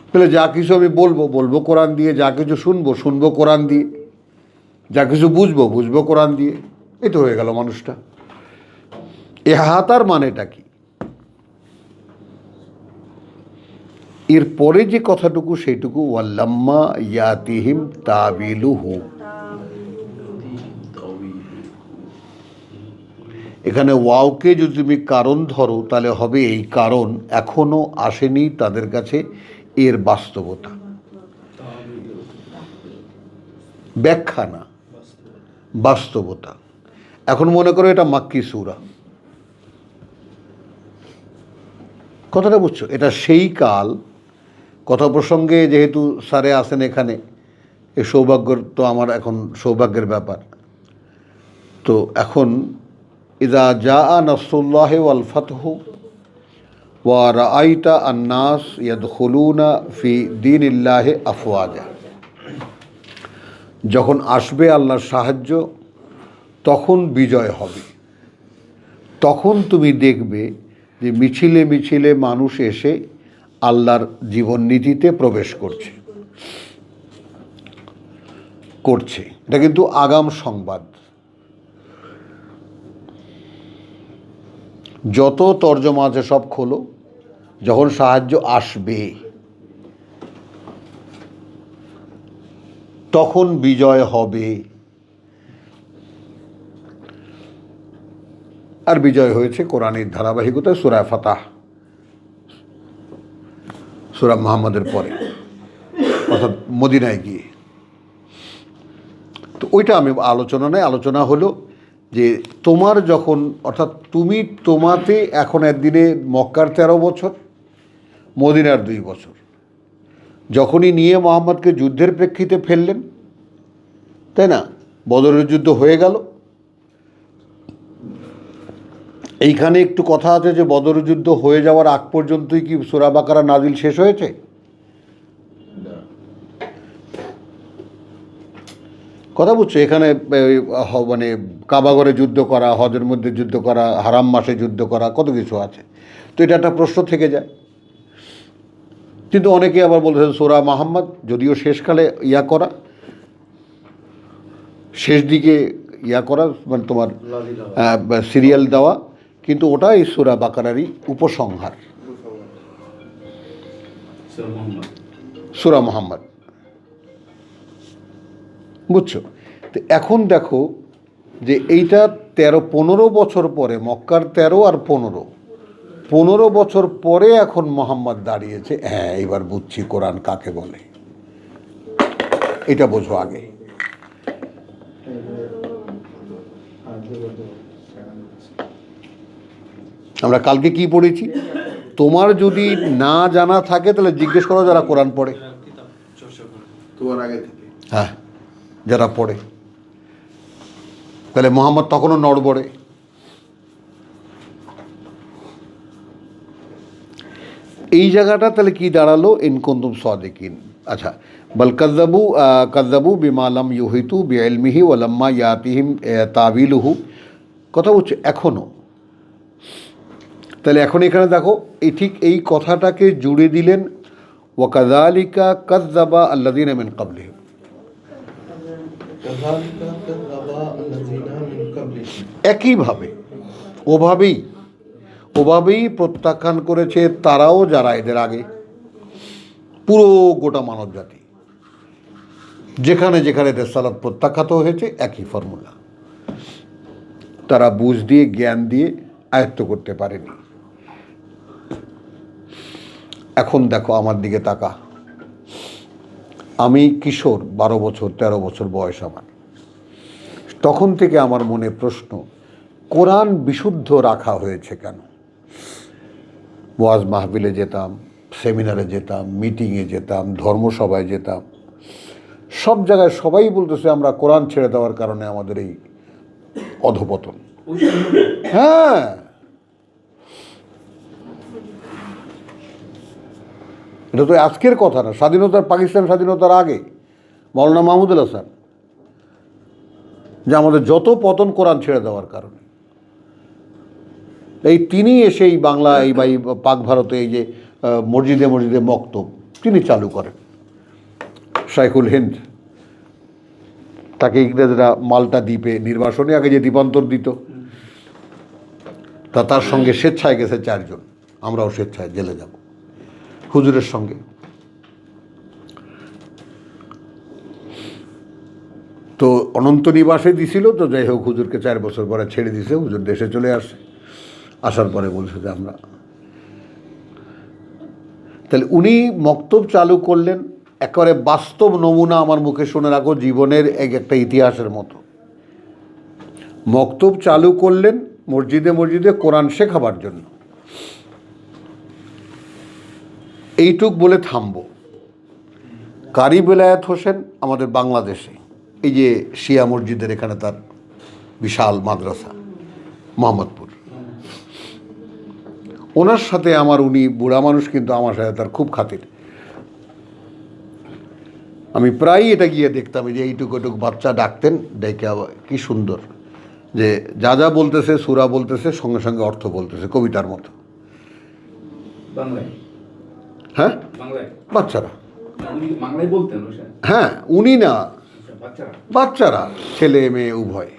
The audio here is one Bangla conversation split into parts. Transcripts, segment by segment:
তাহলে যা কিছু আমি বলবো বলবো কোরআন দিয়ে, যা কিছু শুনবো শুনবো কোরআন দিয়ে, যা কিছু বুঝবো বুঝবো কোরআন দিয়ে। এই তো হয়ে গেল মানুষটা। ইহাতার মানেটা কি? এরপরে যে কথাটুকু সেইটুকু, ওয়াল্লাম্মা ইয়াতিহিম তাবিলুহু। এখানে ওয়াওকে যদি তুমি কারণ ধরো তাহলে হবে এই কারণ এখনো আসেনি তাদের কাছে এর বাস্তবতা, ব্যাখ্যা না, বাস্তবতা। এখন মনে করো এটা মাক্কি সূরা, কথাটা বুঝছো? এটা সেই কাল, কথা প্রসঙ্গে যেহেতু স্যারে আসেন এখানে, এই সৌভাগ্যর তো আমার এখন সৌভাগ্যের ব্যাপার। তো এখন ইযা জাআ নাসরুল্লাহি ওয়াল ফাতহু ওয়া রাআইতা আন-নাস ইয়াদখুলুনা ফি দীনিল্লাহি আফওয়াজা, যখন আসবে আল্লাহর সাহায্য তখন বিজয় হবে, তখন তুমি দেখবে যে মিছিলে মিছিলে মানুষ এসে আল্লাহর জীবন নীতিতে প্রবেশ করছে। এটা কিন্তু আগাম সংবাদ। যত তর্জমা আছে সব খোলো, যখন সাহায্য আসবে তখন বিজয় হবে। আর বিজয় হয়েছে কোরআনের ধারাবাহিকতায় সূরা ফাতাহ, সূরা মুহাম্মদের পরে, অর্থাৎ মদিনায় গিয়ে। তো ওইটা আমি আলোচনা নয়, আলোচনা হলো যে তোমার যখন, অর্থাৎ তুমি তোমাতে এখন একদিনে মক্কার 13 বছর, মদিনার 2 বছর, যখনই নিয়ে মোহাম্মদকে যুদ্ধের প্রেক্ষিতে ফেললেন, তাই না? বদরের যুদ্ধ হয়ে গেল। এইখানে একটু কথা আছে যে বদরের যুদ্ধ হয়ে যাওয়ার আগ পর্যন্তই কি সূরা বাকারা নাজিল শেষ হয়েছে? কথা বুঝছো? এখানে মানে কাবাগরে যুদ্ধ করা, হজের মধ্যে যুদ্ধ করা, হারাম মাসে যুদ্ধ করা, কত কিছু আছে। তো এটা একটা প্রশ্ন থেকে যায়। কিন্তু অনেকে আবার বলতেছেন সূরা মুহাম্মদ যদিও শেষকালে করা, শেষ দিকে করা, মানে তোমার সিরিয়াল দেওয়া, কিন্তু ওটা এই সূরা বাকারারই উপসংহার, সূরা মুহাম্মদ। বুঝছো? তো এখন দেখো যে এইটা 15 বছর পরে, মক্কার 13 আর 15 বছর পরে এখন মোহাম্মদ দাঁড়িয়েছে। হ্যাঁ, এবার বুঝছি কোরআন কাকে বলে, এটা বোঝো আগে। আমরা কালকে কি পড়েছি? তোমার যদি না জানা থাকে তাহলে জিজ্ঞেস করো যারা কোরআন পড়ে, তোমার আগে থেকে। হ্যাঁ, যারা পড়ে। তাহলে মোহাম্মদ তখনও নড়বড়ে। এই জায়গাটা তাহলে কি দাঁড়ালো? ইন কুনতুম সাদিকিন। আচ্ছা, বল কাযযাবু বিমা লাম ইউহিতু বিইলমিহি ওয়া লাম্মা ইয়াতিহিম তাবিলুহু। কথা বলছে এখনও। তাহলে এখন এখানে দেখো এই ঠিক এই কথাটাকে জুড়ে দিলেন, ওয়া কাযালিকা কাযযাবা আল্লাযীনা মিন ক্বাবলিহিম। একইভাবে ওভাবেই প্রত্যাখ্যান করেছে তারাও যারা এদের আগে, পুরো গোটা মানব জাতি, যেখানে যেখানে রেসালাত প্রত্যাখ্যাত হয়েছে একই ফর্মুলা। তারা বুঝ দিয়ে জ্ঞান দিয়ে আয়ত্ত করতে পারেনি। এখন দেখো আমার দিকে তাকা, আমি কিশোর, 12 বছর 13 বছর বয়স আমার। তখন থেকে আমার মনে প্রশ্ন, কোরআন বিশুদ্ধ রাখা হয়েছে কেন? ওয়াজ মাহফিলে যেতাম, সেমিনারে যেতাম, মিটিংয়ে যেতাম, ধর্মসভায় যেতাম, সব জায়গায় সবাই বলতেছে আমরা কোরআন ছেড়ে দেওয়ার কারণে আমাদের এই অধপতন। হ্যাঁ, এটা তো আজকের কথা না, পাকিস্তান স্বাধীনতার আগে মৌলানা মাহমুদুল হাসান, যে আমাদের যত পতন কোরআন ছেড়ে দেওয়ার কারণে। এই তিনি এসে এই বাংলা, এই পাক ভারতে এই যে মসজিদে মসজিদে মক্তব, তিনি চালু করেন। শাইখুল হিন্দ, তাকে ইংরেজরা মাল্টা দ্বীপে নির্বাসনে আগে যে দ্বীপান্তর দিত, তার সঙ্গে স্বেচ্ছায় গেছে 4 জন, আমরাও স্বেচ্ছায় জেলে যাব হুজুরের সঙ্গে। তো অনন্ত নিবাসে দিছিল, তো যাই হোক হুজুরকে 4 বছর পরে ছেড়ে দিছে, হুজুর দেশে চলে আসে। আসার পরে বলছে যে আমরা, তাহলে উনি মক্তব চালু করলেন, একেবারে বাস্তব নমুনা আমার মুখে শুনে রাখো, জীবনের একটা ইতিহাসের মতো। মক্তব চালু করলেন মসজিদে মসজিদে কোরআন শেখাবার জন্য। এইটুক বলে থামবো। কারি বেলায়েত হোসেন আমাদের বাংলাদেশে, এই যে শিয়া মসজিদের এখানে তার বিশাল মাদ্রাসা মোহাম্মদপুর, ওনার সাথে আমার, উনি বুড়া মানুষ কিন্তু আমার সাথে তার খুব খাতির। আমি প্রায়ই এটা গিয়ে দেখতাম যে এইটুকু বাচ্চা ডাকতেন, ডেকে আবার কি সুন্দর যে যা যা বলতেছে, সূরা বলতেছে, সঙ্গে সঙ্গে অর্থ বলতেছে কবিতার মতো। হ্যাঁ, বাচ্চারা, হ্যাঁ উনি না, বাচ্চারা, ছেলে মেয়ে উভয়,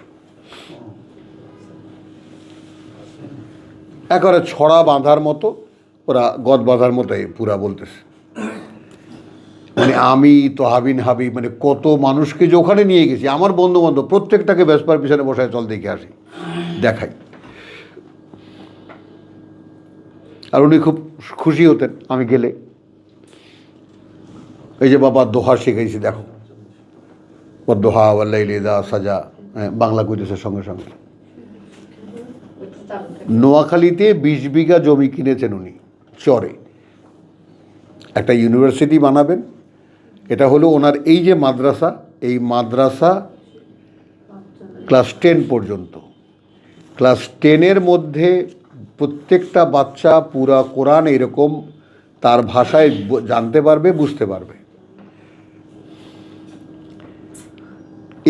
একেবারে ছড়া বাঁধার মতো, ওরা গদ বাঁধার মতোই পুরা বলতেছে। মানে আমি তো হাবিন হাবিব, মানে কত মানুষকে যে ওখানে নিয়ে গেছি, আমার বন্ধু বান্ধব প্রত্যেকটাকে ভেসপার পিছনে বসায় চল দেখে আসি, দেখাই। আর উনি খুব খুশি হতেন আমি গেলে। এই যে বাবা দোহা শিখাইছি, দেখো ও দোহা ওয়াল্লাইলি ইযা সাজা, বাংলা কইতেছে সঙ্গে সঙ্গে। নোয়াখালীতে 20 বিঘা জমি কিনেছেন উনি চরে, একটা ইউনিভার্সিটি বানাবেন। এটা হলো ওনার এই যে মাদ্রাসা, এই মাদ্রাসা ক্লাস 10 পর্যন্ত। ক্লাস 10-এর মধ্যে প্রত্যেকটা বাচ্চা পুরা কোরআন এরকম তার ভাষায় জানতে পারবে, বুঝতে পারবে।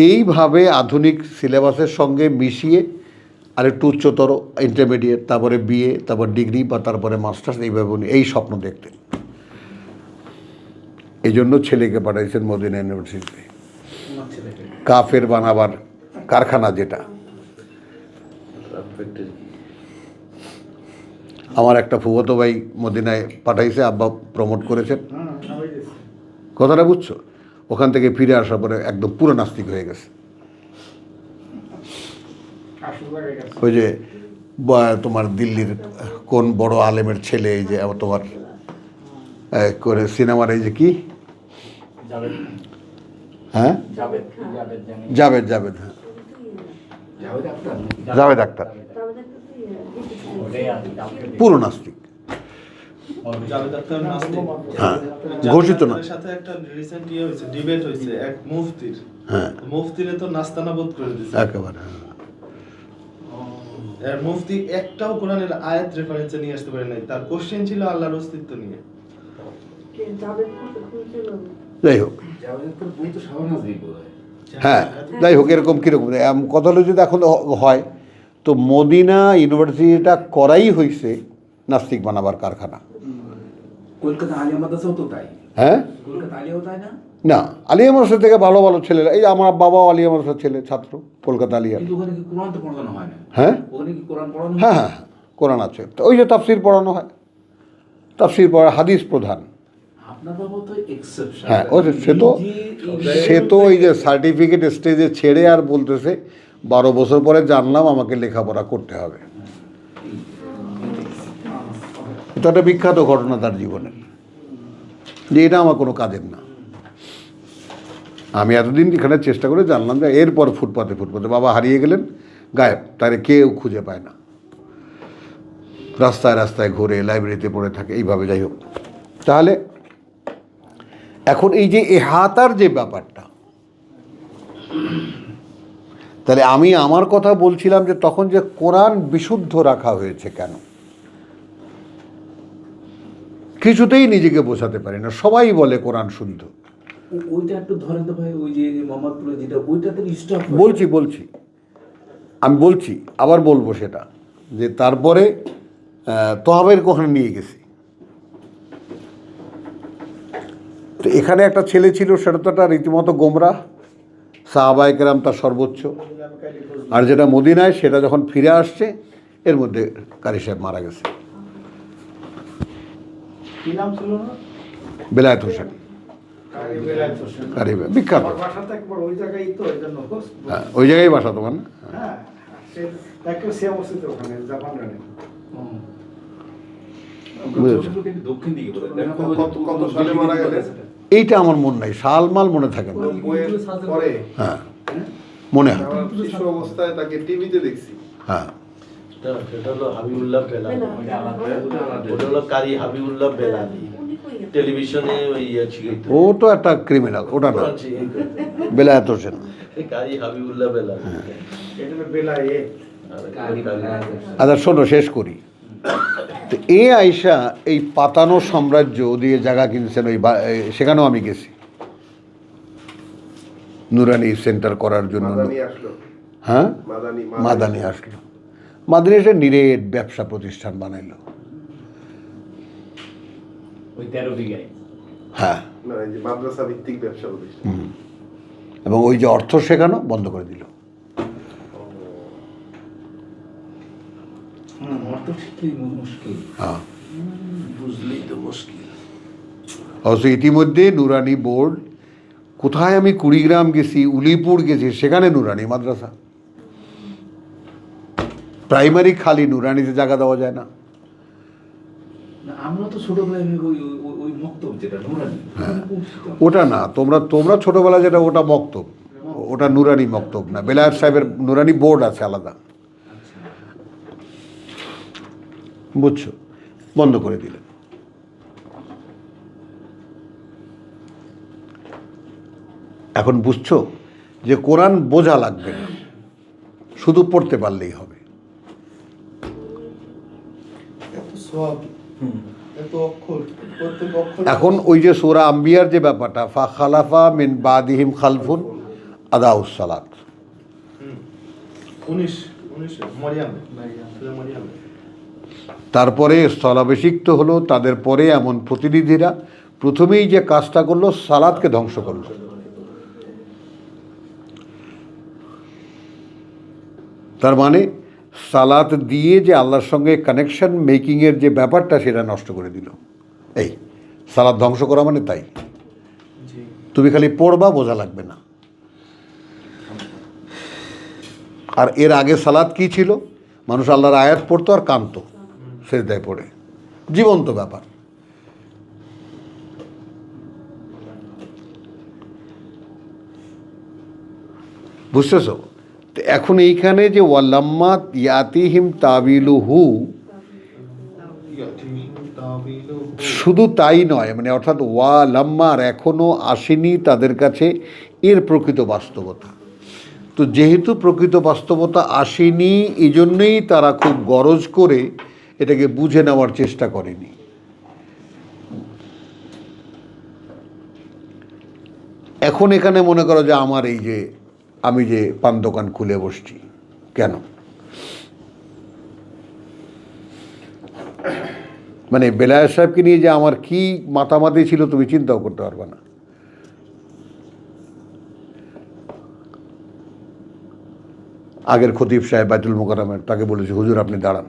এইভাবে আধুনিক সিলেবাসের সঙ্গে মিশিয়ে আর একটু উচ্চতর ইন্টারমিডিয়েট, তারপরে বিএ, তারপর ডিগ্রি, বা তারপরে মাস্টার্স, এইভাবে উনি এই স্বপ্ন দেখতেন। এই জন্য ছেলেকে পাঠাইছেন মদিনা ইউনিভার্সিটিতে, কাফের বানাবার কারখানা যেটা। আমার একটা ফুফাতো ভাই মদিনায় পাঠাইছে, আব্বা প্রমোট করেছেন, কথাটা বুঝছো? ওখান থেকে ফিরে আসার পরে একদম পুরো নাস্তিক হয়ে গেছে। ওই যে তোমার দিল্লির কোন বড় আলেমের ছেলে, এই যে তোমার করে সিনেমার, এই যে কি, হ্যাঁ জাভেদ, জাভেদ, হ্যাঁ জাভেদ আক্তার, পুরো নাস্তিক, হ্যাঁ ঘোষিত না। সাথে একটা রিসেন্ট হয়েছে, ডিবেট হয়েছে এক মুফতির, হ্যাঁ মুফতিরে তো নাস্তানাবুদ করে দিয়েছে একেবারে। এর মুফতি একটাও কোরআনের আয়াত রেফারেন্সে নিয়ে আসতে পারে নাই, তার কোশ্চেন ছিল আল্লাহর অস্তিত্ব নিয়ে। যাই হোক, হ্যাঁ যাই হোক, এরকম কীরকম কথা হলো, যদি এখন হয় তো মদিনা ইউনিভার্সিটিটা করাই হয়েছে নাস্তিক বানাবার কারখানা। কলকাতা আলিয়া মাদ্রাসাও তো তাই। হ্যাঁ, কলকাতা আলিয়াও তাই না? না, আলিয়া মাদ্রাসা থেকে ভালো ভালো ছেলেরা, এই আমার বাবাও আলিয়া মাদ্রাসার ছেলে, ছাত্র কলকাতা আলিয়া। কিন্তু ওখানে কি কোরআন তো পড়ানো হয় না? হ্যাঁ, ওখানে কি কোরআন পড়ানো হয়? হ্যাঁ হ্যাঁ কোরআন আছে, তো ওই যে তাফসির পড়ানো হয়, তাফসির পড়া, হাদিস প্রধান। আপনার বাবা তো এক্সেপশন। হ্যাঁ, ও সে তো ওই যে সার্টিফিকেট স্টেজে ছেড়ে আর বলতেছে 12 বছর পরে জানলাম আমাকে লেখাপড়া করতে হবে। এটা একটা বিখ্যাত ঘটনা তার জীবনের, যে এটা আমার কোনো কাজের না। আমি এতদিন এখানে চেষ্টা করে জানলাম যে এরপর ফুটপাতে ফুটপাতে বাবা হারিয়ে গেলেন, গায়েব, তারে কেউ খুঁজে পায় না, রাস্তায় রাস্তায় ঘুরে, লাইব্রেরিতে পড়ে থাকে, এইভাবে। যাই হোক, তাহলে এখন এই যে এহাতার যে ব্যাপারটা, তাহলে আমি আমার কথা বলছিলাম যে তখন যে কোরআন বিশুদ্ধ রাখা হয়েছে কেন, কিছুতেই নিজেকে বোঝাতে পারি না। সবাই বলে কোরআন শুদ্ধ। ওইটা একটু ধরেন তো ভাই, ওই যে মোহাম্মদপুরে যেটা, ওইটাতে স্টপ। বলছি আমি বলছি, আবার বলবো সেটা, যে তারপরে তহাবের ওখানে নিয়ে গেছি, তো এখানে একটা ছেলে ছিল, সেটা তো একটা রীতিমতো গোমরা, সাহাবায়ে কেরাম তার সর্বোচ্চ। আর যেটা মদিনায়, সেটা যখন ফিরে আসছে, এর মধ্যে কারি সাহেব মারা গেছে। কি নাম ছিল না? বেলায়েত হোসেন, কারি বিখ্যাত। বাসাটা একবার ওই জায়গায় তো, এই জন্য হ্যাঁ, ওই জায়গায় বাসা তোমার না? হ্যাঁ, সে একবার সে অবস্থিত ওখানে জাপান রানে। বুঝেছো? কিন্তু দক্ষিণ দিকে বলে কত সালে মারা গেলেন? এইটা আমার মন নাই, সালমাল মনে থাকে না। বইয়ের পরে হ্যাঁ, মনে হয়। আমার শিশু অবস্থায় তাকে টিভিতে দেখছি। হ্যাঁ, সেটা হলো হাবিবুল্লাহ বেলাল, ওটা হলো কারি হাবিবুল্লাহ বেলাল। টেলিভিশনে ওই ছিল, ও তো একটা ক্রিমিনাল, ওটা না। বেলায়েত হোসেন, কারি হাবিবুল্লাহ বেলাল। এটা হলো বেলায়ে। আচ্ছা শোনো, শেষ করি। তো এ আইসা এই পাতানো সাম্রাজ্য দিয়ে জায়গা কিনছেন, সেখানেও আমি গেছি নুরানি সেন্টার করার জন্য। মাদানি আসলো, হ্যাঁ, মাদানি মাদানি আসলো। মাদানি এসে নিরেট ব্যবসা প্রতিষ্ঠান বানাইলো। ওই 13 বিঘায়। হ্যাঁ, না, এই যে মাদ্রাসা ভিত্তিক ব্যবসা প্রতিষ্ঠান। এবং ওই যে অর্থ শেখানো বন্ধ করে দিল। অর্থ ঠিকই মুশকিল। হ্যাঁ, বুঝলেই তো মুশকিল। অবশ্য ইতিমধ্যে নুরানি বোর্ড, কোথায় আমি কুড়িগ্রাম গেছি, উলিপুর গেছি, সেখানে নুরানি মাদ্রাসা। প্রাইমারি খালি, নুরানিতে জায়গা দেওয়া যায় না। না, আমরা তো ছোটবেলায় ওই ওই- ওই মক্তব যেটা নুরানি, ওখানে পৌঁছতাম। ওটা না, তোমরা ছোটবেলা যেটা, ওটা মক্তব, ওটা নুরানি মক্তব না। বেলায়েত সাহেবের নুরানি বোর্ড আছে আলাদা, বুঝছো? বন্ধ করে দিলেন। এখন বুঝছো যে কোরআন বোঝা লাগবে না, শুধু পড়তে পারলেই হবে। এত সওয়াব, এত অক্ষর, প্রত্যেক অক্ষর। এখন ওই যে সূরা আম্বিয়ার যে ব্যাপারটা, ফা খালাফা মিন বাদিহিম খালফুন আদাউস সালাত, 19 মরিয়াম। তারপরে স্থলাভিষিক্ত হলো তাদের পরে এমন প্রতিনিধিরা, প্রথমেই যে কাজটা করলো, সালাতকে ধ্বংস করলো। তার মানে সালাত দিয়ে যে আল্লাহর সঙ্গে কানেকশন মেকিংয়ের যে ব্যাপারটা, সেটা নষ্ট করে দিল। এই সালাত ধ্বংস করা মানে তাই। তুমি খালি পড়বা, বোঝা লাগবে না। আর এর আগে সালাত কি ছিল? মানুষ আল্লাহর আয়াত পড়তো আর কাঁদতো সেজদায় পড়ে, জীবন্ত ব্যাপার। বুঝতেছো? তো এখন এইখানে যে ওয়ালাম্মাত ইয়াতিহিম তাবিলুহু, শুধু তাই নয়, মানে অর্থাৎ ওয়ালাম্মার এখনো আসেনি তাদের কাছে এর প্রকৃত বাস্তবতা। তো যেহেতু প্রকৃত বাস্তবতা আসেনি, এই জন্যেই তারা খুব গরজ করে এটাকে বুঝে নেওয়ার চেষ্টা করেনি। এখন এখানে মনে করো যে আমার এই যে আমি যে পান দোকান খুলে বসছি, কেন? মানে বেলায়েত সাহেবকে নিয়ে যে আমার কি মাতামাতি ছিল, তুমি চিন্তাও করতে পারবে না। আগের খতিব সাহেব বাইতুল মোকাররমের, তাকে বলেছি হুজুর আপনি দাঁড়ান।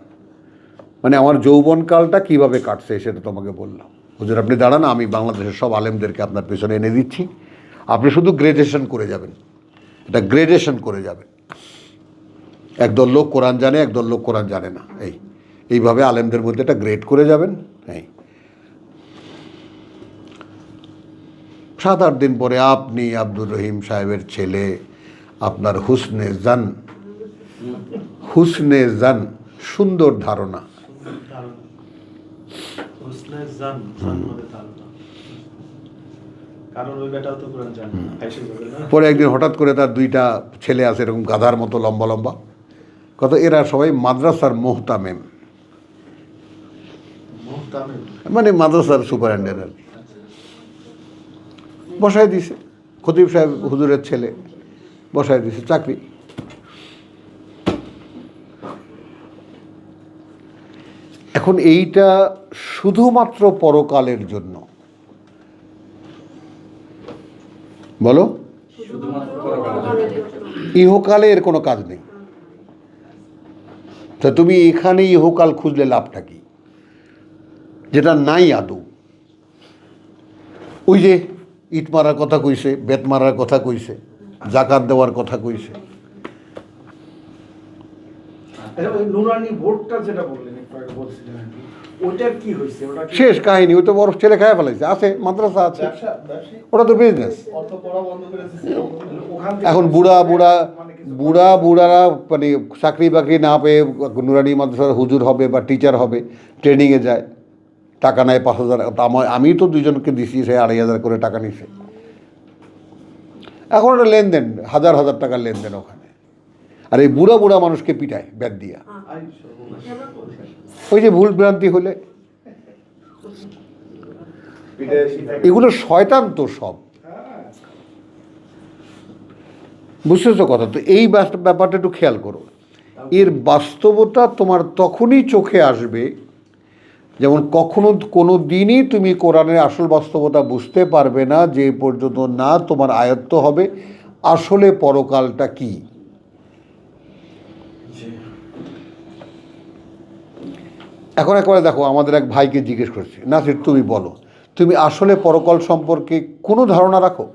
মানে আমার যৌবনকালটা কিভাবে কাটছে সেটা তোমাকে বললাম। হুজুর আপনি দাঁড়ান, আমি বাংলাদেশের সব আলেমদেরকে আপনার পেছনে এনে দিচ্ছি, আপনি শুধু গ্রেডেশন করে যাবেন, এটা গ্রেডেশন করে যাবেন। একদল লোক কোরআন জানে, একদল লোক কোরআন জানে না, এইভাবে আলেমদের মধ্যে একটা গ্রেড করে যাবেন। 7-8 দিন পরে আপনি আব্দুর রহিম সাহেবের ছেলে, আপনার হুসনে জান, সুন্দর ধারণা, কারণ ওই বেটাও তো কোরআন জানে, আইসা যাবে না। পরে একদিন হঠাৎ করে তার 2টা ছেলে আছে এরকম গাধার মতো লম্বা লম্বা, কত এরা সবাই মাদ্রাসার মোহতামেম, মানে মাদ্রাসার সুপারিনটেন্ডেন্ট আর কি। বসায় দিছে, খতিব সাহেব হুজুরের ছেলে, বসায় দিছে চাকরি। এখন এইটা শুধুমাত্র পরকালের জন্য, বলো, শুধুমাত্র পরকালে। ইহকালে এর কোনো কাজ নেই। তা তুমি এখানে ইহকাল খুঁজলে লাভটা কি, যেটা নাই আদৌ? ওই যে ইট মারার কথা কইছে, বেত মারার কথা কইছে, জাকাত দেওয়ার কথা কইছে। আচ্ছা, ওই নুরানি বোর্ডটা যেটা বললেন একটু আগে বলছিলেন আর কি, ওইটার কি হয়েছে? ওটা কি শেষ কাহিনী। ওই তো বড় ছেলে খায় ফেলাইছে, আছে মাদ্রাসা আছে, ব্যবসায়িক ওটা তো বিজনেস। অর্থ পড়া বন্ধ করেছে। ওখান থেকে এখন বুড়ারা মানে চাকরি বাকরি না পেয়ে নুরানি মাদ্রাসার হুজুর হবে বা টিচার হবে, ট্রেনিংয়ে যায়, টাকা নেয় 5,000। আমি তো দুজনকে দিছি, সে 2,500 করে টাকা নিছে। এখন ওটা লেনদেন, হাজার হাজার টাকার লেনদেন ওখানে। আর এই বুড়া বুড়া মানুষকে পিটায় ব্যাট দিয়া। আই সর্বনাশ। ওই যে ভুল ভ্রান্তি হলে, এগুলো শয়তান তো সব। বুঝতেছো কথা? তো এই ব্যাপারটা একটু খেয়াল করো। এর বাস্তবতা তোমার তখনই চোখে আসবে, যেমন কখনো কোনো দিনই তুমি কোরআনের আসল বাস্তবতা বুঝতে পারবে না যে পর্যন্ত না তোমার আয়ত্ত হবে আসলে পরকালটা কি। এখন একবারে দেখো, আমাদের এক ভাইকে জিজ্ঞেস করছি, নাসির তুমি বলো, তুমি আসলে পরকাল সম্পর্কে কোনো ধারণা রাখো?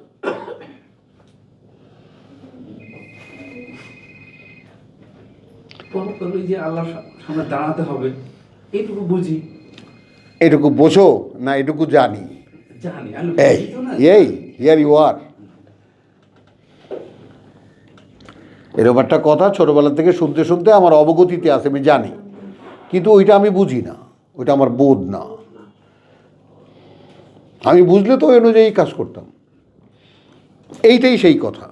পরকালে যে আল্লাহর সামনে দাঁড়াতে হবে এইটুকু বুঝি, এটুকু বোঝো না এটুকু জানি? জানি আমি এই বুঝি তো না। Here you are. এরকম একটা কথা ছোটবেলা থেকে শুনতে শুনতে আমার অবগতিতে আছে, আমি জানি, কিন্তু ওইটা আমি বুঝি না, ওইটা আমার বোধ না। আমি বুঝলে তো ওই অনুযায়ী কাজ করতাম। এইটাই সেই কথা।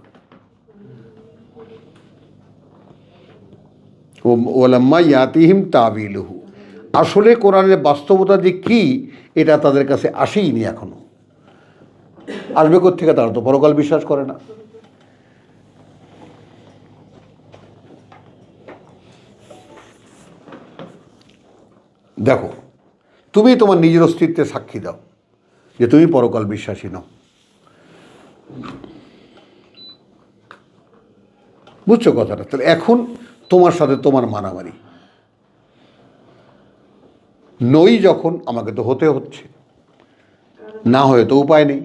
ওয়ালাম্মা ইয়াতিহিম তাবিলুহু, আসলে কোরআনের বাস্তবতা যে কি এটা তাদের কাছে আসেইনি এখনো। আসবে কোত্থেকে? তারা তো পরকাল বিশ্বাস করে না। দেখো, তুমি তোমার নিজের অস্তিত্বের সাক্ষী দাও যে তুমি পরকাল বিশ্বাসী নও। বুঝছো কথাটা? তাহলে এখন তোমার সাথে তোমার মারামারি নই যখন, আমাকে তো হতে হচ্ছে, না হয়ে তো উপায় নেই।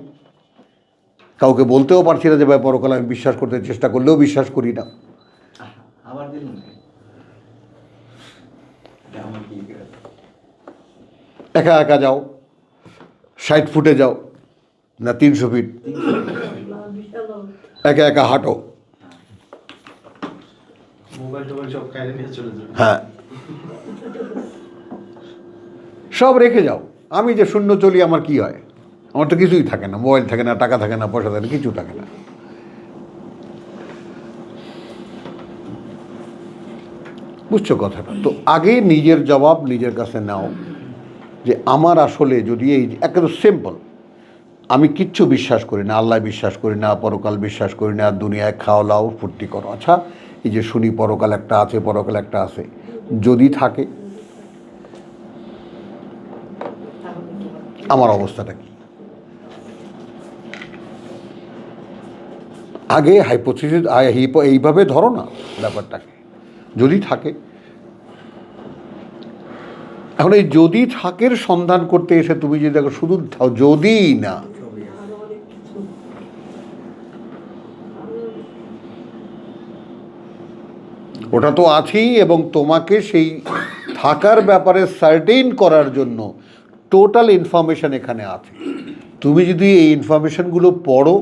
কাউকে বলতেও পারছি না যে ভাই পরকাল আমি বিশ্বাস করতে চেষ্টা করলেও বিশ্বাস করি না। আবার দিলেন আমার কি একা একা যাও, 60 ফুটে যাও না 300 ফিট, একা একা হাঁটো। মোবাইল টোবাইল সব কাইরে নিয়ে চলে যাবে। হ্যাঁ, সব রেখে যাও। আমি যে শূন্য চলি, আমার কি হয়? আমার তো কিছুই থাকে না, মোবাইল থাকে না, টাকা থাকে না, পয়সা থাকে না, কিছু থাকে না। বুঝছো কথাটা? তো আগে নিজের জবাব নিজের কাছে নাও যে আমার আসলে যদি এই একেবারে সিম্পল, আমি কিচ্ছু বিশ্বাস করি না, আল্লাহ বিশ্বাস করি না, পরকাল বিশ্বাস করি না, দুনিয়ায় খাও লাও ফুর্তি করো। আচ্ছা, এই যে শুনি পরকাল একটা আছে, পরকাল একটা আছে, যদি থাকে আমার অবস্থাটা কি? আগে হাইপোথিসিস এইভাবে ধরো না ব্যাপারটাকে, যদি থাকে। এখন এই যদি থাকের সন্ধান করতে এসে তুমি যদি দেখো শুধু যদি না, ওটা তো আছেই, এবং তোমাকে সেই থাকার ব্যাপারে সার্টেইন করার জন্য টোটাল ইনফরমেশন এখানে আছে। তুমি যদি এই ইনফরমেশনগুলো পড়ো,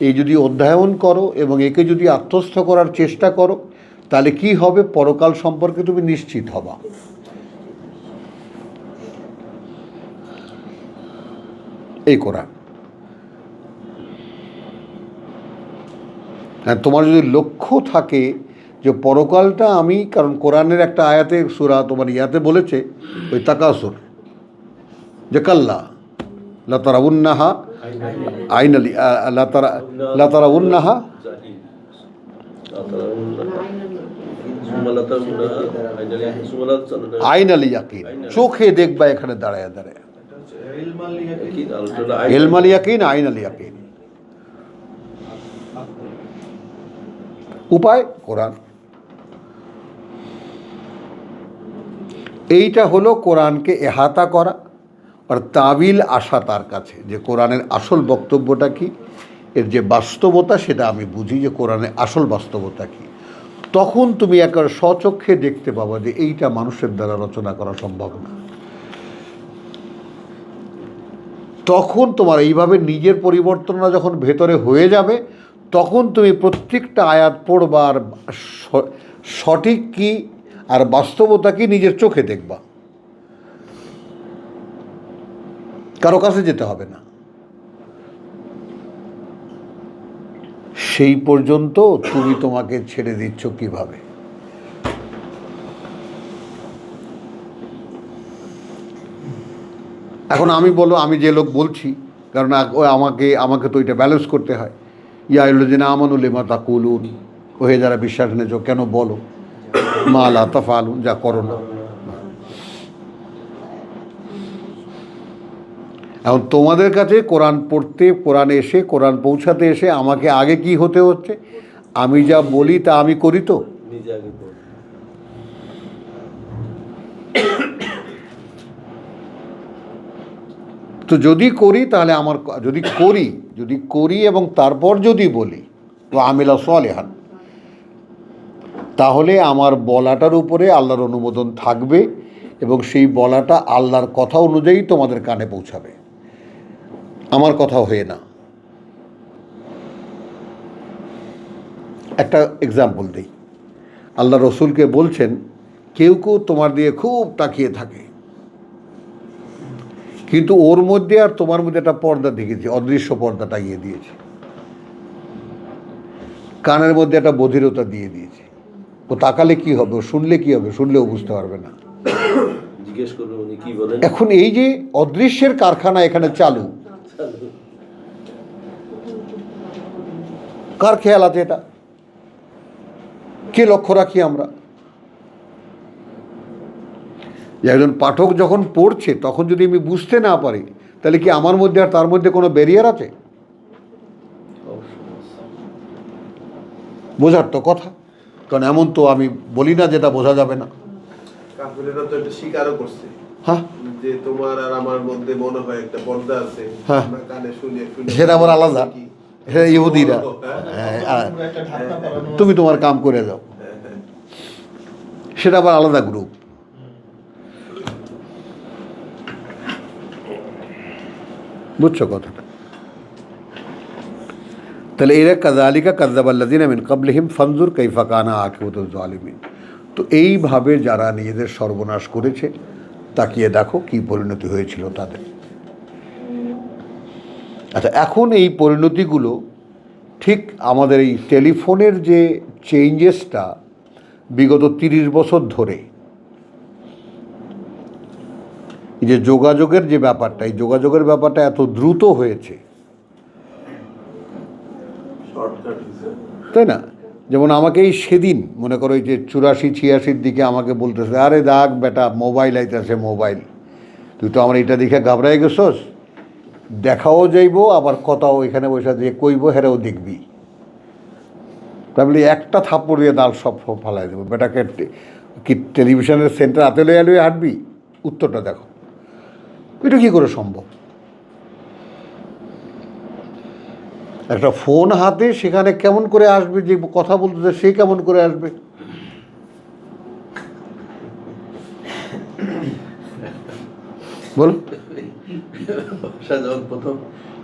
এই যদি অধ্যয়ন করো এবং একে যদি আত্মস্থ করার চেষ্টা করো, তাহলে কি হবে? পরকাল সম্পর্কে তুমি নিশ্চিত হবা। এই কোরআন, হ্যাঁ, তোমার যদি লক্ষ্য থাকে যে পরকালটা আমি, কারণ কোরআনের একটা আয়াতে সূরা তোমার ইয়াতে বলেছে ওই তাকাসুর, যে কাল্লা লাতারাউন্নাহা আইনালি লাতারাউন্নাহা আইনালি ইয়াকিন, চোখে দেখবা এখানে দাঁড়ায় দাঁড়ায়। ইলমাল ইয়াকিন, আইনাল ইয়াকিন। উপায় কোরআন। এইটা হলো কোরআনকে এহাতা করা আর তাবিল আসা তার কাছে, যে কোরআনের আসল বক্তব্যটা কি, এর যে বাস্তবতা সেটা আমি বুঝি যে কোরআনের আসল বাস্তবতা কি। তখন তুমি একেবারে স্বচক্ষে দেখতে পাবো যে এইটা মানুষের দ্বারা রচনা করা সম্ভব না। তখন তোমার এইভাবে নিজের পরিবর্তনটা যখন ভেতরে হয়ে যাবে, তখন তুমি প্রত্যেকটা আয়াত পড়বা আর সঠিক কি আর বাস্তবতা কি নিজের চোখে দেখবা, কারো কাছে যেতে হবে না। সেই পর্যন্ত তুমি তোমাকে ছেড়ে দিচ্ছ কিভাবে? এখন আমি বলো, আমি যে লোক বলছি, কারণ আমাকে তো এটা ব্যালেন্স করতে হয়। ইয়াইলুদ্দিন আমানুল লিমা তাকুলুন, ওহে যারা বিশ্বাস নেছো কেন বলো মা লা তাফআলুন, যা করো না। এখন তোমাদের কাছে কোরআন পড়তে, কোরআনে এসে, কোরআন পৌঁছাতে এসে আমাকে আগে কি হতে হচ্ছে? আমি যা বলি তা আমি করি তো। নিজে আগে পড়ো। তো যদি করি তাহলে আমার, যদি করি এবং তারপর যদি বলি তো আমিলা সালেহান, তাহলে আমার বলাটার উপরে আল্লাহর অনুমোদন থাকবে এবং সেই বলাটা আল্লাহর কথা অনুযায়ী তোমাদের কানে পৌঁছাবে, আমার কথা হয়ে না। একটা এক্সাম্পল দিই। আল্লাহ রসুলকে বলছেন, কেউ কেউ তোমার দিয়ে খুব তাকিয়ে থাকে, কিন্তু ওর মধ্যে আর তোমার মধ্যে একটা পর্দা দেখেছি, অদৃশ্য পর্দা টাঙিয়ে দিয়েছে, কানের মধ্যে একটা বধিরতা দিয়ে দিয়েছে। ও তাকালে কি হবে, ও শুনলে কি হবে, শুনলেও বুঝতে পারবে না। জিজ্ঞেস করবে উনি কি বলেন। এখন এই যে অদৃশ্যের কারখানা এখানে চালু, কার খেয়াল আছে এটা? কে লক্ষ্য রাখি আমরা? একজন পাঠক যখন পড়ছে তখন যদি আমি বুঝতে না পারি, তাহলে কি আমার মধ্যে আর তার মধ্যে কোনো ব্যারিয়ার আছে? বোঝার তো কথা, কারণ এমন তো আমি বলি না যেটা বোঝা যাবে না। কাফেরেরা তো এটা স্বীকারও করছে, হ্যাঁ, যে তোমার আর আমার মধ্যে মনে হয় একটা পর্দা আছে, হ্যাঁ। আমরা কানে শুনে সেটা আবার আলাদা। হ্যাঁ, ইহুদিরা, হ্যাঁ, একটা ঢাকনা পরানো তুমি তোমার কাম করে যাও, সেটা আবার আলাদা গ্রুপ। বুঝছো কথাটা? তাহলে এরা কাযালিকা কাযযাবাল্লাযীনা মিন ক্বাবলিহিম ফানজুর কাইফা কানা আকিবাতুয যালিমিন। তো এইভাবে যারা নিজেদের সর্বনাশ করেছে, তাকিয়ে দেখো কি পরিণতি হয়েছিল তাদের। আচ্ছা, এখন এই পরিণতিগুলো ঠিক আমাদের এই টেলিফোনের যে চেঞ্জেসটা বিগত 30 বছর ধরে, এই যে যোগাযোগের যে ব্যাপারটা, এই যোগাযোগের ব্যাপারটা এত দ্রুত হয়েছে, শর্টকাট হয়েছে। তাই না? যেমন আমাকে এই সেদিন মনে করো এই যে 84-86 দিকে আমাকে বলতেছে, আরে দেখ বেটা মোবাইল আইতেছে, মোবাইল, তুই তো আমার এটা দেখে ঘাবড়াই গেছস, দেখাও যাইব আবার কথাও এখানে বসে দিয়ে কইব, হেরেও দেখবি। তাহলে একটা থাপ্পড় দিয়ে দাল সব ফালাই দেবো, বেটাকে কি টেলিভিশনের সেন্টার হাতে লইয়া লইয়া হাঁটবি? উত্তরটা দেখো, এটা কী করে সম্ভব? একটা ফোন হাতে, সেখানে কেমন করে আসবে, যে কথা বলতেছে সে কেমন করে আসবে? বল। যখন প্রথম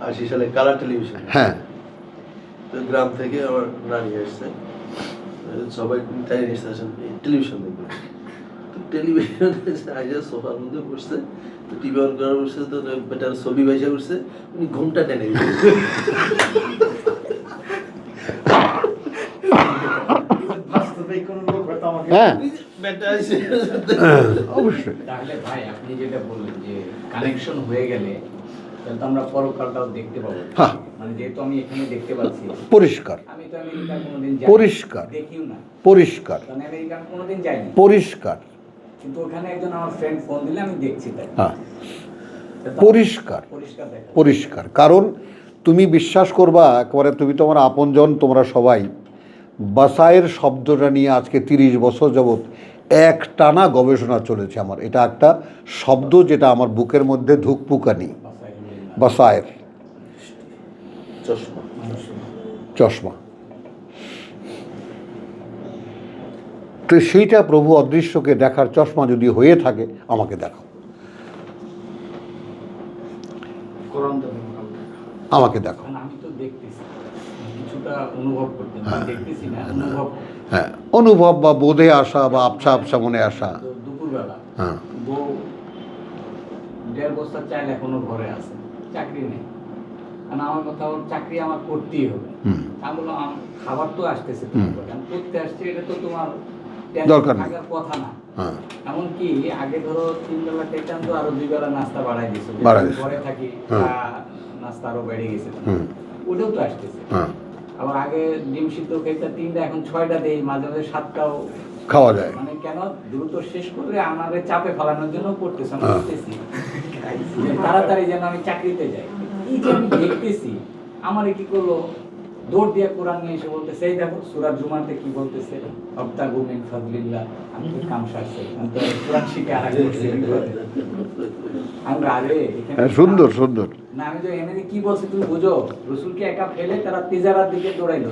80 সালে কালার টেলিভিশন, হ্যাঁ, তো গ্রাম থেকে আমার নানি আসছে, সবাই তাই আসেন টেলিভিশন দেখবে। তো টেলিভিশনে আইসা সোফার মধ্যে বসছে, তো টিভি অন করা বসছে, তো বেটার ছবি বাইসা উঠছে, উনি ঘুমটা টেনে দিচ্ছে। বাস্তবিক কোনো লোক হয়তো আমাকে হ্যাঁ, বেটা এসে অবশ্যই। তাহলে ভাই আপনি যেটা বললেন যে কানেকশন হয়ে গেলে তাহলে তো আমরা পরকালটাও দেখতে পাবো। হ্যাঁ। মানে যেহেতু আমি এখানে দেখতে পাচ্ছি, পরিষ্কার, আমি তো আমেরিকা কোনোদিন যাই পরিষ্কার, দেখিও না, পরিষ্কার, কারণ আমেরিকা কোনোদিন যাইনি, পরিষ্কার, কিন্তু ওখানে একজন আমার ফ্রেন্ড ফোন দিলে আমি দেখছি তাই। হ্যাঁ, তা তো পরিষ্কার, পরিষ্কার দেখা। পরিষ্কার। কারণ তুমি বিশ্বাস করবা, একেবারে তুমি তোমার আপনজন, তোমরা সবাই, বাসায়ের শব্দটা নিয়ে আজকে 30 বছর যাবৎ এক টানা গবেষণা চলেছে আমার। এটা একটা শব্দ যেটা আমার বুকের মধ্যে ধুকপুকানি। বাসায়ের চশমা। চশমা। তো সেইটা প্রভু অদৃশ্যকে দেখার চশমা যদি হয়ে থাকে আমাকে দেখাও, কোরআনটা আমাকে দেখাও। কারণ আমি তো দেখতেছি, কিছুটা অনুভব করতে, দেখতেছি না, অনুভব। হ্যাঁ, অনুভব বা বোধে আসা বা আবছা আবছা মনে আসা। তো দুপুরবেলা হ্যাঁ, বউ 1.5 বস্তা চাল এখনো ঘরে আছে, চাকরি নেই। কারণ আমার কথা, ওর চাকরি আমার করতেই হবে। হুম। আমি বললাম খাবার তো আসতেছে, আমি করতে আসছি, এটা তো তোমার দরকার নেই। থাকার কথা না। হ্যাঁ, এমনকি আগে ধরো 3 বেলা খেতাম, তো আরো 2 বেলা নাস্তা বাড়াই দিয়েছে, বাড়াই দিয়েছে। ঘরে থাকি, হ্যাঁ। নাস্তা আরো বেড়ে গেছে, হুম। ওটাও তো আসতেছে। হ্যাঁ, আবার আগে ডিম সিদ্ধ খেতে 3টা, এখন 6টা দেই, মাঝে মাঝে 7টাও খাওয়া যায়। মানে কেন দ্রুত শেষ করে আমাদের চাপে ফেলানোর জন্য করতেছি, আমি হ্যাঁ। করতেছি যে তাড়াতাড়ি যেন আমি চাকরিতে যাই। এই যে আমি দেখতেছি, আমারে কি করলো, দৌড় দিয়ে কোরআন নিয়ে এসে বলতেছে, এই দেখো সূরা জুমাতে কি বলতেছে, আবতাগু মিন ফাদলিল্লাহ। আমি তো কাম সারছে, আমি তো কোরআন শিখে আগে করছি। আমরা আরে এখানে সুন্দর সুন্দর। না, আমি তো এমনি কি বলছি তুমি বুঝো, রসুলকে একা ফেলে তারা তিজারার দিকে দৌড়াইলো।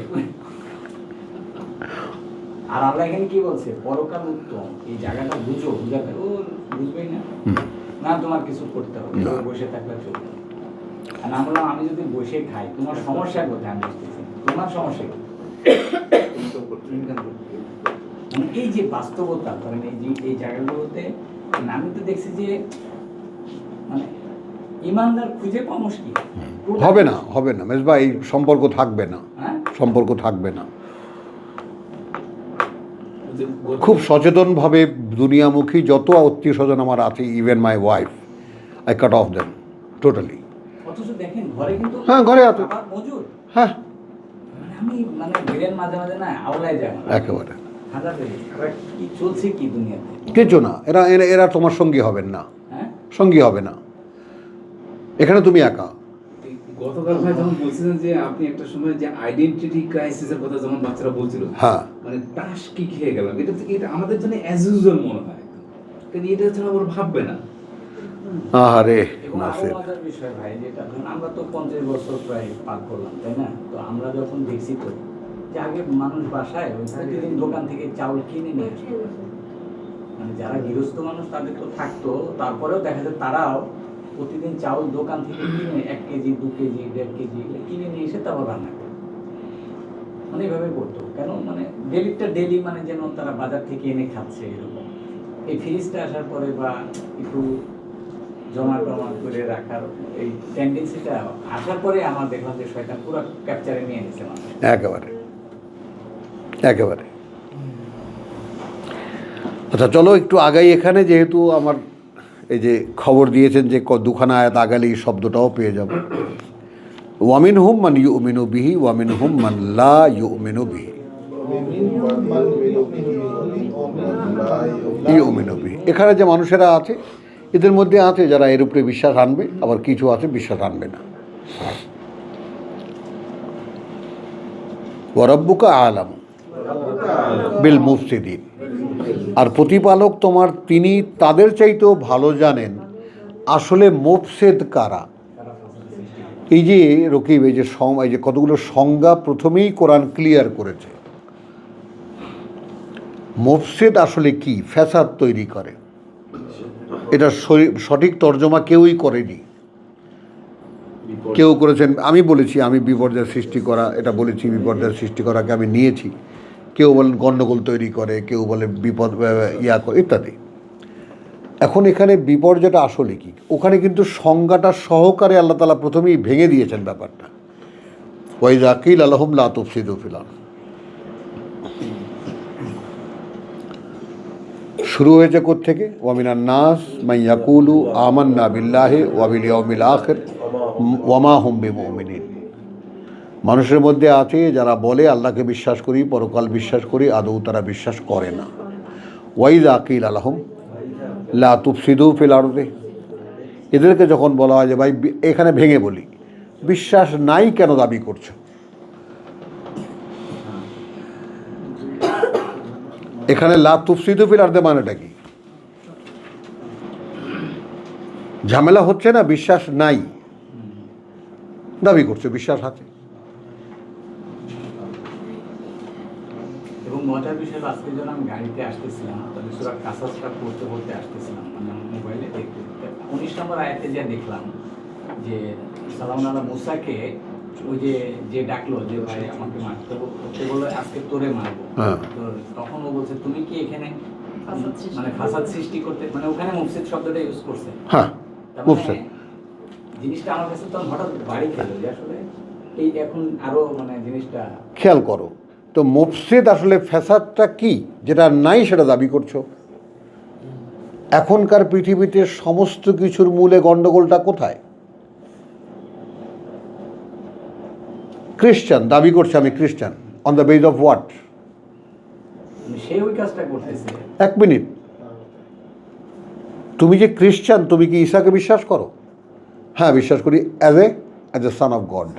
আর আল্লাহ এখানে কি বলছে, পরকাল উত্তম, এই জায়গাটা বুঝো, বুঝাতে ও বুঝবেই না, না তোমার কিছু করতে হবে, বসে থাকলে চলবে। আর না বললাম আমি যদি বসে খাই, তোমার সমস্যা কোথায়, আমি বুঝতেছি তোমার সমস্যা কি। মানে এই যে বাস্তবতা, ধরেন এই যে এই জায়গাগুলোতে আমি তো দেখছি যে মানে ইমানদার খুঁজে পাওয়া মুশকিল। হবে না, হবে না মেজবা, এই সম্পর্ক থাকবে না, হ্যাঁ, সম্পর্ক থাকবে না। খুব সচেতনভাবে দুনিয়ামুখী যত আত্মীয় স্বজন আমার আছে, even my wife, I cut off them totally. অথচ দেখেন ঘরে কিন্তু হ্যাঁ, ঘরে আছে। খাবার মজুদ। হ্যাঁ, মানে আমি মানে ব্রেন মাঝে মাঝে না আওলায় যায়, একেবারে ঠান্ডা পেয়ে কি চলছে কি দুনিয়াতে। কিছু না, এরা এরা এরা তোমার সঙ্গী হবেন না, হ্যাঁ, সঙ্গী হবে না, এখানে তুমি একা। গতকাল ভাই যখন বলছিলেন যে আপনি একটা সময় যে আইডেন্টিটি ক্রাইসিসের কথা যখন বাচ্চারা বলছিল, হ্যাঁ, মানে টাস কি খেয়ে গেলাম, এটা থেকে এটা আমাদের জন্য অ্যাজ ইউজুয়াল মনে হয়, কিন্তু এটা ছাড়া ওরা ভাববে না। আরে এবং আরো নাসির, মজার বিষয় ভাই, যেটা ধরুন আমরা তো 50 বছর প্রায় পার করলাম, তাই না? তো আমরা যখন দেখছি তো যে আগে মানুষ বাসায় ওই প্রতিদিন দোকান থেকে চাউল কিনে নিয়ে আসতো। মানে যারা গৃহস্থ মানুষ তাদের তো থাকতো, তারপরেও দেখা যায় তারাও প্রতিদিন চাউল দোকান থেকে কিনে 1 কেজি 2 কেজি 1.5 কেজি এগুলো কিনে নিয়ে এসে তারপর রান্না করতো। মানে এইভাবে করতো কেন, মানে ডেলিটা ডেলি, মানে যেন তারা বাজার থেকে এনে খাচ্ছে এরকম। এই ফ্রিজটা আসার পরে বা একটু জমা টমা করে রাখার এই টেন্ডেন্সিটা আসার পরে আমার দেখলাম যে শয়তান পুরো ক্যাপচারে নিয়ে নিছে মানুষ। একেবারে একেবারে। আচ্ছা চলো একটু আগাই এখানে, যেহেতু আমার এই যে খবর দিয়েছেন যে 2খানা আয়াত আগালে এই শব্দটাও পেয়ে যাব। ওয়ামিন হুম মান ইউমিনু বিহি ওয়ামিন হুম মান লা ইউমিনু বিহি। ইউমিনু বিহি, এখানে যে মানুষেরা আছে এদের মধ্যে আছে যারা এর উপরে বিশ্বাস আনবে, আবার কিছু আছে বিশ্বাস আনবে না। ওয়া রাব্বুকা আ'লাম বিল মুফসিদিন, আর প্রতিপালক তোমার তিনি তাদের চাইতেও ভালো জানেন আসলে মুফসিদ কারা। এই যে রকিব, এই যে কতগুলো সংজ্ঞা প্রথমেই কোরআন ক্লিয়ার করেছে। মুফসিদ আসলে কি, ফ্যাসাদ তৈরি করে, এটা সঠিক তর্জমা কেউই করেনি। কেউ করেছেন, আমি বলেছি আমি বিপর্যয় সৃষ্টি করা, এটা বলেছি বিপর্যয় সৃষ্টি করাকে আমি নিয়েছি। কেউ বলেন গণ্ডগোল তৈরি করে, কেউ বলে বিপদ করে ইত্যাদি। এখন এখানে বিপর্যয়টা আসলে কি, ওখানে কিন্তু সংজ্ঞাটা সহকারে আল্লাহ তাআলা প্রথমেই ভেঙে দিয়েছেন ব্যাপারটা। ওয়াইযা কিলা লাহুম লা তুফসিদু ফিল আরদ, শুরু হয়েছে কোত্থেকে, ওয়ামিনান নাস মান ইয়াকুলু আমান্না বিল্লাহি ওয়া বিল ইয়াউমিল আখির ওয়া মা হুম বিমুমিনিন। মানুষের মধ্যে আছে যারা বলে আল্লাহকে বিশ্বাস করি, পরকাল বিশ্বাস করি, আদৌ তারা বিশ্বাস করে না। ওয়াইযা কিলা লাহুম লা তুফসিদু ফিল আরদি, এদেরকে যখন বলা হয় যে ভাই এখানে ভেঙে বলি, বিশ্বাস নাই কেন দাবি করছো, এখানে লা তুফসিদু ফিল আরদে মানেটা কি? ঝামেলা হচ্ছে না, বিশ্বাস নাই, দাবি করছে বিশ্বাস আছে। এবং মজার বিষয় আজকে যখন আমি গাড়িতে আসতেছিলাম, তবে সূরা কাসাসটা পড়তে পড়তে আসতেছিলাম, মানে আমার মোবাইলে দেখতে দেখতে 19 নম্বর আয়াতে যা দেখলাম যে সালামুন আলা মুসাকে ওই যে ডাকলো যে ভাই আমাকে মারতে বললো, আজকে তোরে মারবো। হ্যাঁ। তো তখন ও বলছে তুমি কি এখানে মানে ফাসাদ সৃষ্টি করতে, মানে ওখানে মুফসিদ শব্দটা ইউজ করছে। হ্যাঁ, তার মুফসিদ। মানে জিনিসটা আমার কাছে তখন হঠাৎ বাড়ি খেলো যে আসলে এই এখন আরো মানে জিনিসটা খেয়াল করো তো, মুফসিদ আসলে ফ্যাসাদটা কি, যেটা নাই সেটা দাবি করছো। এখনকার পৃথিবীতে সমস্ত কিছুর মূলে গন্ডগোলটা কোথায়? খ্রিস্টান দাবি করছে আমি খ্রিস্টান, on the base of what? মানে সে ওই কাজটা করতেছে। এক মিনিট, তুমি যে খ্রিস্টান, তুমি কি ঈসাকে বিশ্বাস করো? হ্যাঁ বিশ্বাস করি, as a son of god.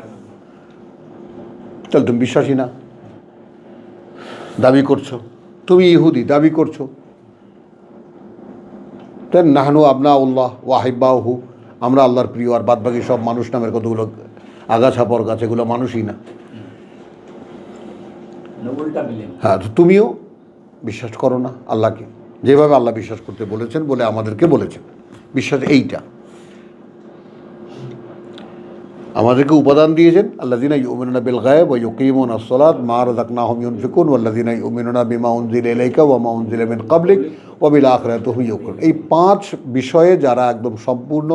তাহলে তুমি বিশ্বাসী না, দাবি করছো। তুমি ইহুদি, দাবি করছো। তাই নাহনু আবনা উল্লাহ ওয়াহিবাহু, আমরা আল্লাহর প্রিয়, আর বাদ বাকি সব মানুষ নামের কতগুলো আগাছা পরগাছ, এগুলো মানুষই না। উল্টা বিলেন। হ্যাঁ, তো তুমিও বিশ্বাস করো না আল্লাহকে, যেভাবে আল্লাহ বিশ্বাস করতে বলেছেন বলে আমাদেরকে বলেছেন। বিশ্বাস এইটা আমাদেরকে উপাদান দিয়েছেন। আল্লাযিনা ইউমিনুনা বিল গায়ব ওয়া ইউকিমুনাস সালাত মা রাযাকনাহুম ইউনফিকুন ওয়াল্লাযিনা ইউমিনুনা বিমা উনজিলা ইলাইকা ওয়া মা উনজিলা মিন ক্বাবলিক ওয়া বিল আখিরাতি হুম ইউকিনুন। এই 5 বিষয়ে যারা একদম সম্পূর্ণ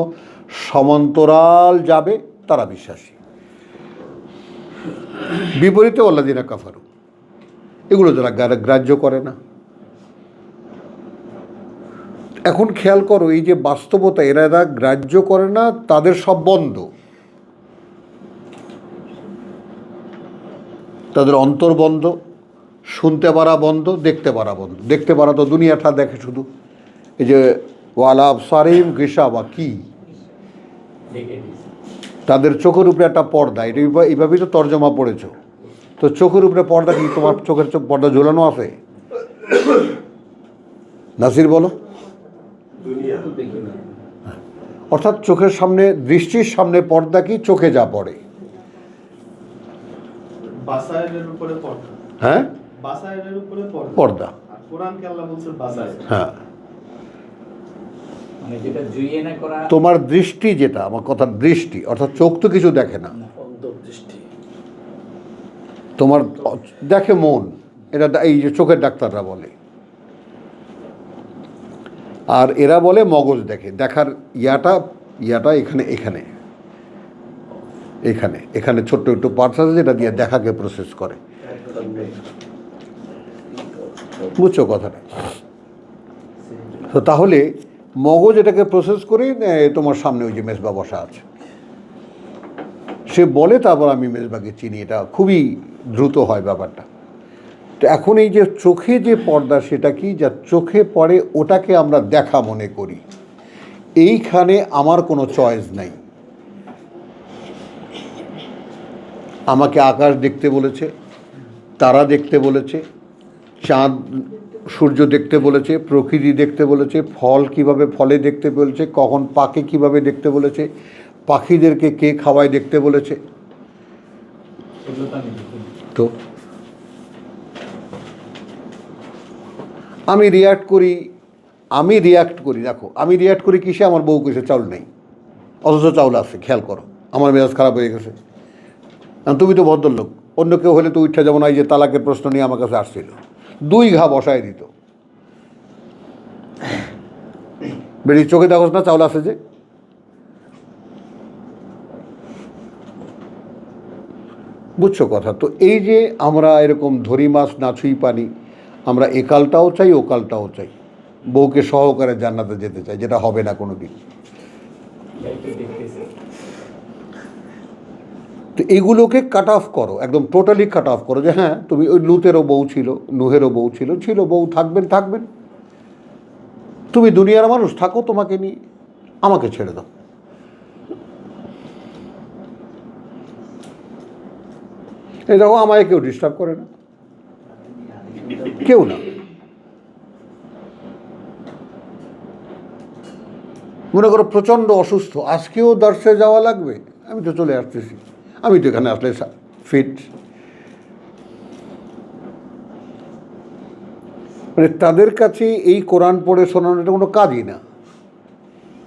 সমান্তরাল যাবে তারা বিশ্বাসী। বিপরীতে ওয়াল্লাযিনা কাফারু, এগুলো যারা গ্রাহ্য করে না। এখন খেয়াল করো, এই যে বাস্তবতা, এরা গ্রাহ্য করে না, তাদের সব বন্ধ, তাদের অন্তর বন্ধ, শুনতে পারা বন্ধ, দেখতে পারা বন্ধ। দেখতে পারা তো দুনিয়াটা দেখে শুধু, এই যে ওয়ালা আবসারিহিম গিশাওয়া, কি তাদের চোখের উপরে একটা পর্দা, এটা এইভাবেই তো তর্জমা পড়েছ। তো চোখের উপরে পর্দা কি, তোমার চোখের পর্দা ঝোলানো আছে? নাসির বলো। অর্থাৎ চোখের সামনে, দৃষ্টির সামনে পর্দা কি, চোখে যা পড়ে। বাসায়েরের উপরে পর্দা। হ্যাঁ, বাসায়েরের উপরে পর্দা। আর কোরআনকে আল্লাহ বলছে বাসায়ের। হ্যাঁ, মানে যেটা জুইয়ে না করা। তোমার দৃষ্টি, যেটা আমার কথা, দৃষ্টি অর্থাৎ চোখ তো কিছু দেখে না, অন্তর্দৃষ্টি। তোমার দেখে মন, এটা এই যে চোখের ডাক্তাররা বলে। আর এরা বলে মগজ দেখে। দেখার ইয়াটা এখানে এখানে এখানে এখানে ছোট্ট একটু পার্টস আছে যেটা দিয়ে দেখাকে প্রসেস করে। বুঝছো কথাটা? তো তাহলে মগজ এটাকে প্রসেস করে তোমার সামনে ওই যে মেজবা বসা আছে, সে বলে, তারপর আমি মেজবাকে চিনি। এটা খুবই দ্রুত হয় ব্যাপারটা। তো এখন এই যে চোখে যে পর্দা, সেটা কি, যা চোখে পড়ে ওটাকে আমরা দেখা মনে করি। এইখানে আমার কোনো চয়েস নাই। আমাকে আকাশ দেখতে বলেছে, তারা দেখতে বলেছে, চাঁদ সূর্য দেখতে বলেছে, প্রকৃতি দেখতে বলেছে, ফল কিভাবে ফলে দেখতে বলেছে, কখন পাখি কিভাবে দেখতে বলেছে, পাখিদেরকে কে খাওয়ায় দেখতে বলেছে। তো আমি রিয়াক্ট করি, দেখো আমি রিয়াক্ট করি কিসে? আমার বউ কইছে চাউল নেই, অথচ চাউল আছে। খেয়াল করো, আমার মেজাজ খারাপ হয়ে গেছে। তুমি তো ভদ্রলোক, অন্য কেউ হলে তো উঠে, যেমন এই যে তালাকের প্রশ্ন নিয়ে আমার কাছে আসছিল, 2 ঘা বসায় দিত। বেরিয়ে চোখে দেখোস না চাউল আছে যে? বুঝছো কথা? তো এই যে আমরা এরকম ধরি মাছ না ছুঁই পানি, আমরা একালটাও চাই, ওকালটাও চাই। বউকে সহকারে জান্নাতে যেতে চাই, যেটা হবে না কোনো দিন। তো এইগুলোকে কাট অফ করো, একদম টোটালি কাট অফ করো, যে হ্যাঁ তুমি ওই লুতেরও বউ ছিল, নুহেরও বউ ছিল, বউ থাকবেন। তুমি দুনিয়ার মানুষ, থাকো তোমাকে নিয়ে, আমাকে ছেড়ে দাও। এই দেখো, আমায় কেউ ডিস্টার্ব করে না, কেউ না। মনে করো প্রচণ্ড অসুস্থ, আজকেও দর্শে যাওয়া লাগবে, আমি তো চলে আসতেছি, আমি তো এখানে আসলে ফিট। মানে তাদের কাছে এই কোরআন পড়ে শোনানো এটা কোনো কাজই না,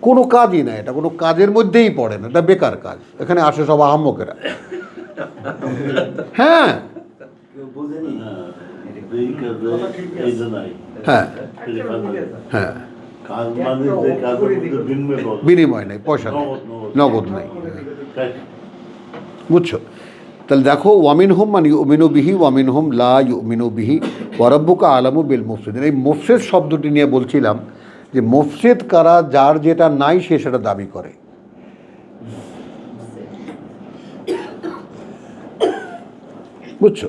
কোনো কাজই না, এটা কোনো কাজের মধ্যেই পড়ে না, এটা বেকার কাজ। এখানে আসে সব আহাম্মকেরা। হ্যাঁ হ্যাঁ হ্যাঁ, বিনিময় নেই, পয়সা নেই, নগদ নেই, বুঝছো? তাহলে দেখো, ওয়ামিন হোম মানে ইউমিনু বিহি, ওয়ামিন হোম লা ইউমিনু বিহি, ওয়া রাব্বুকা আলামু বিল মুফসিদিন। এই মুফসিদ শব্দটি নিয়ে বলছিলাম যে মুফসিদ কারা, যার যেটা নাই সে সেটা দাবি করে। বুঝছো?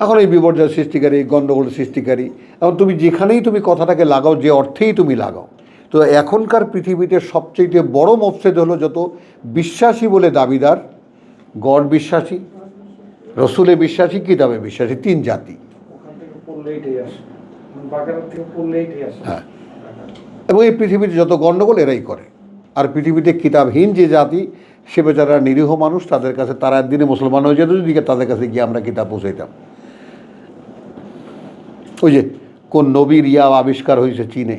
এখন এই বিপর্যয় সৃষ্টিকারী, গণ্ডগোল সৃষ্টিকারী, এখন তুমি যেখানেই তুমি কথাটাকে লাগাও, যে অর্থেই তুমি লাগাও, তো এখনকার পৃথিবীতে সবচেয়ে বড় মুফসিদ হলো যত বিশ্বাসী বলে দাবিদার, গড বিশ্বাসী, রসুলে বিশ্বাসী, কিতাবে বিশ্বাসী, 3 জাতি। ওখান থেকে পড়লে এটাই আসে, বাগেরহাট থেকে পড়লে এটাই আসে। হ্যাঁ, এবং এই পৃথিবীতে যত গণ্ডগোল এরাই করে। আর পৃথিবীতে কিতাবহীন যে জাতি, সে বেচারা নিরীহ মানুষ, তাদের কাছে তারা একদিনে মুসলমান হয়ে যেত যদি তাদের কাছে গিয়ে আমরা কিতাব পৌঁছাইতাম। ওই যে কোন নবীর আবিষ্কার হয়েছে চীনে,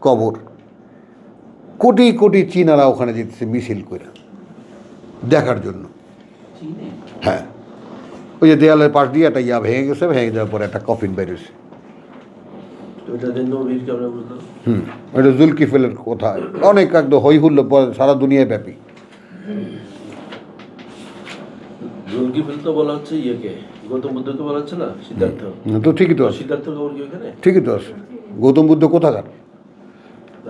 কবর, কোটি কোটি চীনারা ওখানে যেতেছে মিছিল করে দেখার জন্য। হ্যাঁ, ওই যে দেয়ালের পাশ দিয়ে একটা ভেঙে গেছে, ভেঙে যাওয়ার পরে একটা কফিন বেরিয়েছে। ওইটা জুলকিফেলের কথা, অনেক একদম হই হুল্লো সারা দুনিয়ায় ব্যাপী। জুলকিফিল তো বলা হচ্ছে ইয়েকে, গৌতম বুদ্ধকে বলা হচ্ছে না, সিদ্ধার্থ। তো ঠিকই তো আছে, সিদ্ধার্থ কবর কি ওখানে? ঠিকই তো আছে। গৌতম বুদ্ধ কোথাকার?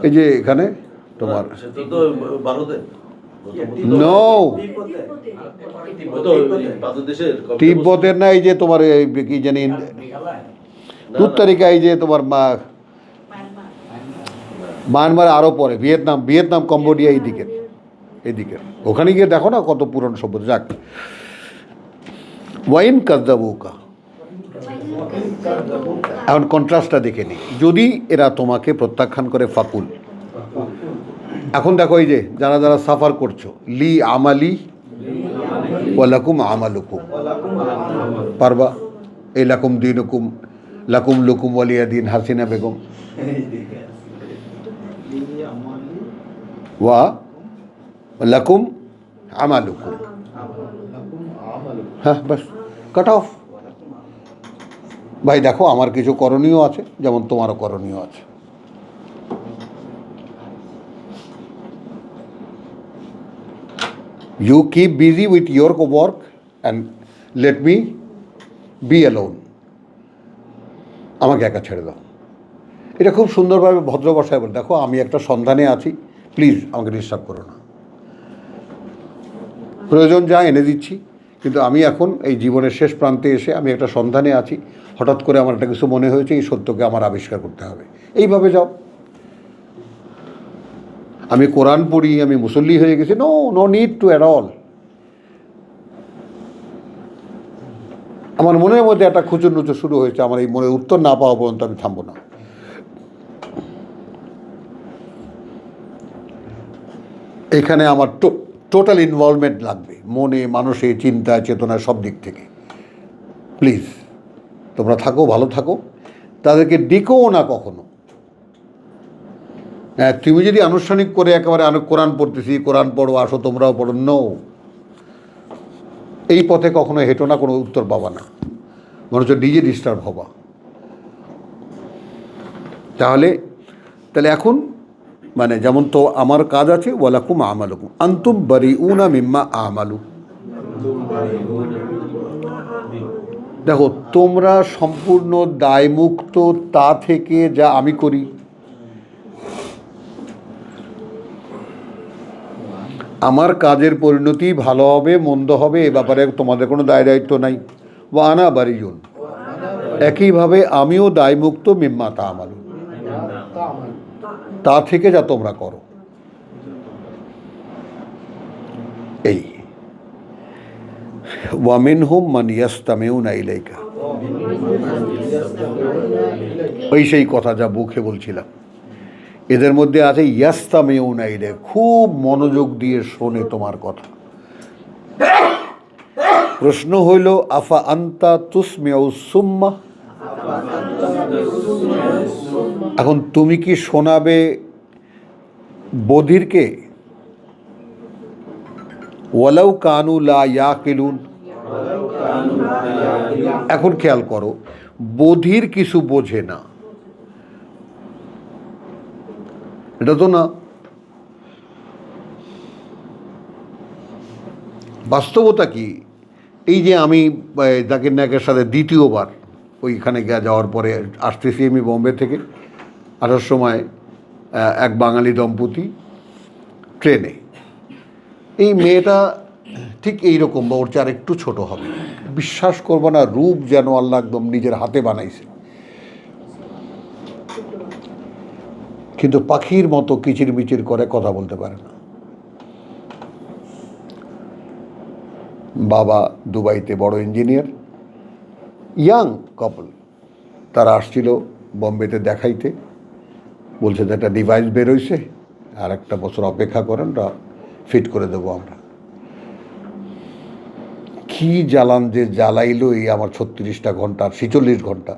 এই যে এখানে তোমার সেটা তো ভারতে। নো, তিব্বতের না, এই যে তোমার কি জানি 2 তারিখে, এই যে তোমার মায়ানমার, আরও পরে ভিয়েতনাম, কম্বোডিয়া, এইদিকে ওখানে গিয়ে দেখো না কত পুরনো সভ্যতা। যাক, ওয়াইন কাযযাবুকা, এখন কন্ট্রাস্টটা দেখে নিই। যদি এরা তোমাকে প্রত্যাখ্যান করে, ফাকুল, এখন দেখো এই যে যারা যারা সাফার করছো, লি আমালি ওয়ালাকুম আমালুকুম, পারবা? এই লাকুম দিনুকুম লাকুম লুকুম ওয়ালিয়া দিন, হাসিনা বেগম, ওয়া লাকুম আমালুকুম। হ্যাঁ, বাস, কাট অফ। ভাই দেখো, আমার কিছু করণীয় আছে, যেমন তোমারও করণীয় আছে। You keep busy with your work and let me be alone. আমাকে একা ছেড়ে দাও। এটা খুব সুন্দরভাবে ভদ্র ভাষায় বলে, দেখো আমি একটা সন্ধানে আছি, প্লিজ আমাকে ডিস্টার্ব করো না। প্রয়োজন যা এনে দিচ্ছি, কিন্তু আমি এখন এই জীবনের শেষ প্রান্তে এসে আমি একটা সন্ধানে আছি, হঠাৎ করে আমার একটা কিছু মনে হয়েছে, এই সত্যকে আমার আবিষ্কার করতে হবে, এইভাবে যাও। আমি কোরআন পড়ি, আমি মুসল্লি হয়ে গেছি, no need to at all. আমার মনের মধ্যে একটা খুচুর নুচুর শুরু হয়েছে, আমার এই মনের উত্তর না পাওয়া পর্যন্ত আমি থামবো না। এখানে আমার টোটাল ইনভলভমেন্ট লাগবে, মনে, মানুষে, চিন্তা, চেতনা, সব দিক থেকে। প্লিজ তোমরা থাকো, ভালো থাকো, তাদেরকে ডেকেও না কখনো। হ্যাঁ, তুমি যদি আনুষ্ঠানিক করে একেবারে কোরআন পড়তেছি, কোরআন পড়ো, আসো তোমরাও পড়ো, নো, এই পথে কখনো হেঁটো না, কোনো উত্তর পাবা না, মনে হচ্ছে নিজে ডিস্টার্ব হবা। তাহলে এখন মানে যেমন তো আমার কাজ আছে, ওয়ালাকুম আমালুকুম আনতুম বারিউনা মিম্মা আমালু। দেখো, তোমরা সম্পূর্ণ দায়মুক্ত তা থেকে যা আমি করি। আমার কাজের পরিণতি ভালো হবে মন্দ হবে এ ব্যাপারে তোমাদের কোনো দায় দায়িত্ব নাই। ওয়া আনা বারিউন, একইভাবে আমিও দায়মুক্ত মিম্মা তা'মালুন, তা থেকে যা তোমরা করো। এই ওয়া মিনহুম মান ইয়াসতামিউনা ইলাইকা, ওই সেই কথা যা মুখে বলছিলাম। এদের মধ্যে আছে ইয়াস্তামিউনা ইলাইক, খুব মনোযোগ দিয়ে শোনে তোমার কথা। প্রশ্ন হইল আফা আন্তা তুসমিউ সুম্মা, এখন তুমি কি শোনাবে বধিরকে? ওয়ালাউ কানু লা ইয়াকিলুন, এখন খেয়াল করো, বধির কিছু বোঝে না, এটা তো না। বাস্তবতা কি, এই যে আমি জাকির নায়কের সাথে দ্বিতীয়বার ওইখানে যাওয়ার পরে আসতেছি আমি বোম্বে থেকে, আসার সময় এক বাঙালি দম্পতি ট্রেনে, এই মেয়েটা ঠিক এইরকম বা ওর চেয়ে আর একটু ছোটো হবে, বিশ্বাস করবো না, রূপ যেন আল্লাহ একদম নিজের হাতে বানাইছে, কিন্তু পাখির মতো কিচিরমিচির করে, কথা বলতে পারে না। বাবা দুবাইতে বড় ইঞ্জিনিয়ার, ইয়াং কাপল, তারা আসছিল বম্বেতে দেখাইতে, বলছে যে একটা ডিভাইস বেরোইছে, আর একটা বছর অপেক্ষা করেন, ফিট করে দেবো আমরা। কি জ্বালান যে জ্বালাইলো এই আমার 36টা ঘন্টা, 46 ঘন্টা,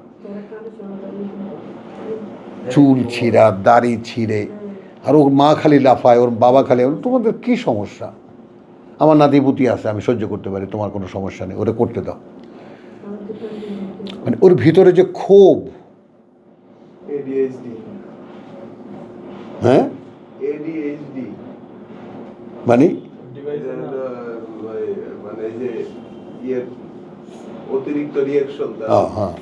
চুল ছিঁড়া, দাড়ি ছিঁড়ে, আর ওর মা খালি লাফায়, ওর বাবা খালি, তোমাদের কি সমস্যা? আমার নাতিপুতি আছে, আমি সহ্য করতে পারি, তোমার কোনো সমস্যা নেই, ওরে করতে দাও। মানে ওর ভিতরে যে ক্ষোভ, ADHD হ্যাঁ ADHD মানে মানে এই যে অতিরিক্ত রিঅ্যাকশন, হ্যাঁ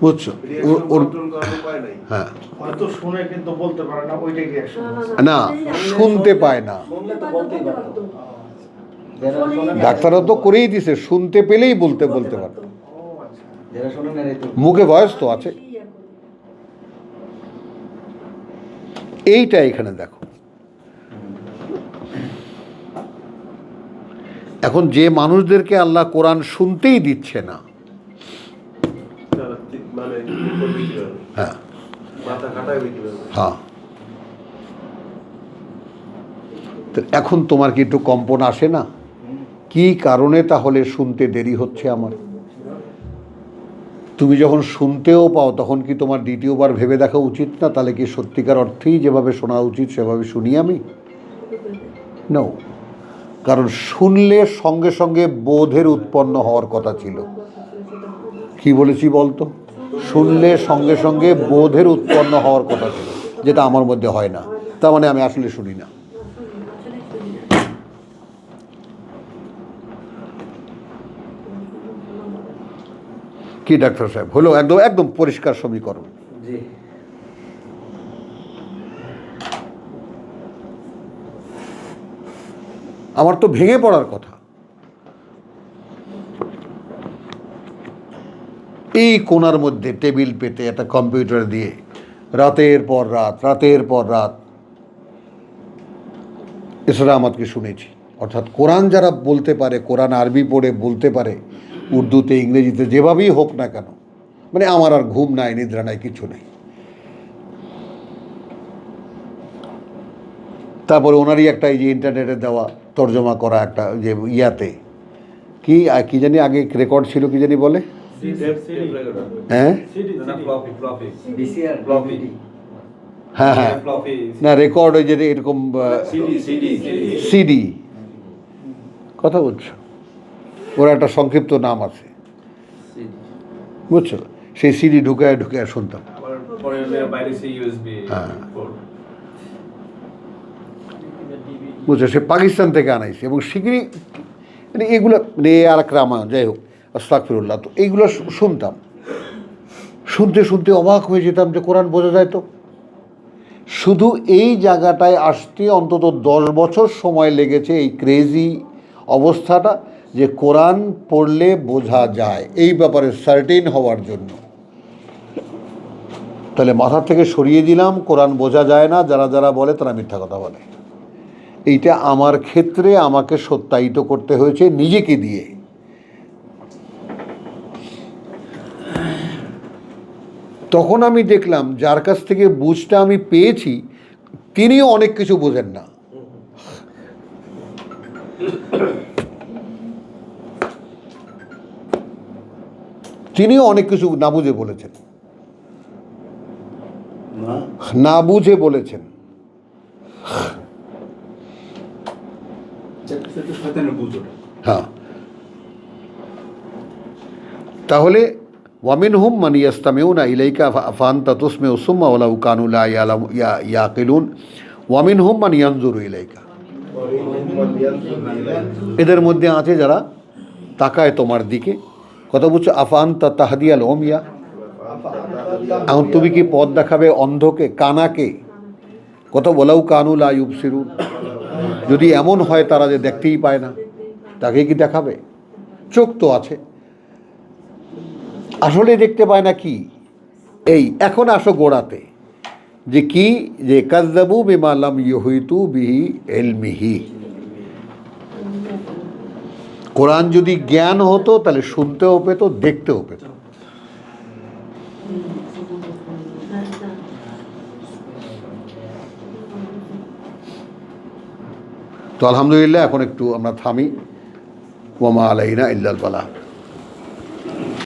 বুঝছো, ওর কন্ট্রোল করার উপায় নাই। হ্যাঁ হয়তো শুনে কিন্তু বলতে পারে না, ওইটাই রিয়াকশন। না, শুনতে পায় না, শুনলে তো বলতেই পারতো। ডাক্তাররা তো করেই দিছে, শুনতে পেলেই বলতে পারতো, যারা শোনে না রে তো মুখে ভয়েস তো আছে। এইটা এখানে দেখো, এখন যে মানুষদেরকে আল্লাহ কোরআন শুনতেই দিচ্ছে না, মানে করবে কিভাবে? হ্যাঁ মাথা খাটাবে কিভাবে? হ্যাঁ, তো এখন তোমার কি একটু কম্পন আসে না? কি কারণে তাহলে শুনতে দেরি হচ্ছে আমার? তুমি যখন শুনতেও পাও তখন কি তোমার দ্বিতীয়বার ভেবে দেখা উচিত না? তাহলে কি সত্যিকার অর্থেই যেভাবে শোনা উচিত সেভাবে শুনি আমি? নো, কারণ শুনলে সঙ্গে সঙ্গে বোধের উৎপন্ন হওয়ার কথা ছিল। কি বলেছি বলতো? শুনলে সঙ্গে সঙ্গে বোধের উৎপন্ন হওয়ার কথা ছিল, যেটা আমার মধ্যে হয় না, তার মানে আমি আসলে শুনি না। কি ডাক্তার সাহেব হলো একদম একদম পরিষ্কার সমীকরণ। জি আমার তো ভেঙে পড়ার কথা। এই কোণার মধ্যে টেবিল পেতে একটা কম্পিউটার দিয়ে রাতের পর রাত এছাড়া আমাকে শুনেছি। অর্থাৎ কোরআন যারা বলতে পারে, কোরআন আরবি পড়ে বলতে পারে, উর্দুতে ইংরেজিতে যেভাবেই হোক না কেন, মানে আমার আর ঘুম নাই, নিদ্রা নাই, কিছু নেই। তারপরে ওনারই একটা এই যে ইন্টারনেটে দেওয়া তর্জমা করা একটা যে ইয়াতে কি জানি আগে রেকর্ড ছিল, কি জানি বলে, হ্যাঁ বিসিআর হ্যাঁ হ্যাঁ না রেকর্ড ওই যে এরকম সিডি, কথা বলছো, ওর একটা সংক্ষিপ্ত নাম আছে, বুঝছো, সেই সিডি ঢুকায় শুনতাম। হ্যাঁ বুঝছো, সে পাকিস্তান থেকে আনাইছে এবং শিগগিরই মানে এগুলো মানে আর এক রামা, যাই হোক, আস্তাগফিরুল্লাহ, তো এইগুলো শুনতাম, শুনতে অবাক হয়ে যেতাম যে কোরআন বোঝা যায় তো। শুধু এই জায়গাটায় আসতে অন্তত 10 বছর সময় লেগেছে, এই ক্রেজি অবস্থাটা যে কোরআন পড়লে বোঝা যায় এই ব্যাপারে সার্টেন হওয়ার জন্য। তাহলে মাথা থেকে সরিয়ে দিলাম, কোরআন বোঝা যায় না, যারা বলে তারা মিথ্যা কথা বলে। এইটা আমার ক্ষেত্রে আমাকে সত্যায়িত করতে হয়েছে নিজেকে দিয়ে। তখন আমি দেখলাম যার কাছ থেকে বুঝটা আমি পেয়েছি তিনিও অনেক কিছু বোঝেন না। তিনিও অনেক কিছু না বুঝে বলেছেন, না বুঝে বলেছেন। সেটা শয়তানের বুঝোটা। হ্যাঁ, তাহলে ওয়ামিনহুম মান ইয়াস্তামিউনা ইলাইকা ফাআনতা তুসমিউ সুম্মা ওয়ালাউ কানু লা ইয়াকিলুন ওয়ামিনহুম মান ইয়ানজুরু ইলাইকা। এদের মধ্যে আছে যারা তাকায় তোমার দিকে। কথা বুঝছো? আফানতা তাহদিয়াল ওমিয়া, এখন তুমি কি পথ দেখাবে অন্ধকে, কানাকে? কথা ওয়ালাউ কানু লা ইউবসিরুন, যদি এমন হয় তারা যে দেখতেই পায় না, তাকে কি দেখাবে? চোখ তো আছে, আসলে দেখতে পায় না কি? এই এখন আসো গোড়াতে, যে কি, যে কাযযাবু বিমা লাম ইউহিতু বিহি ইলমিহি। কোরআন যদি জ্ঞান হতো তাহলে শুনতেও পেত, দেখতেও পেত। তো আলহামদুলিল্লাহ, এখন একটু আমরা থামি। ওয়া মা আলাইনা ইল্লাল বালাগ।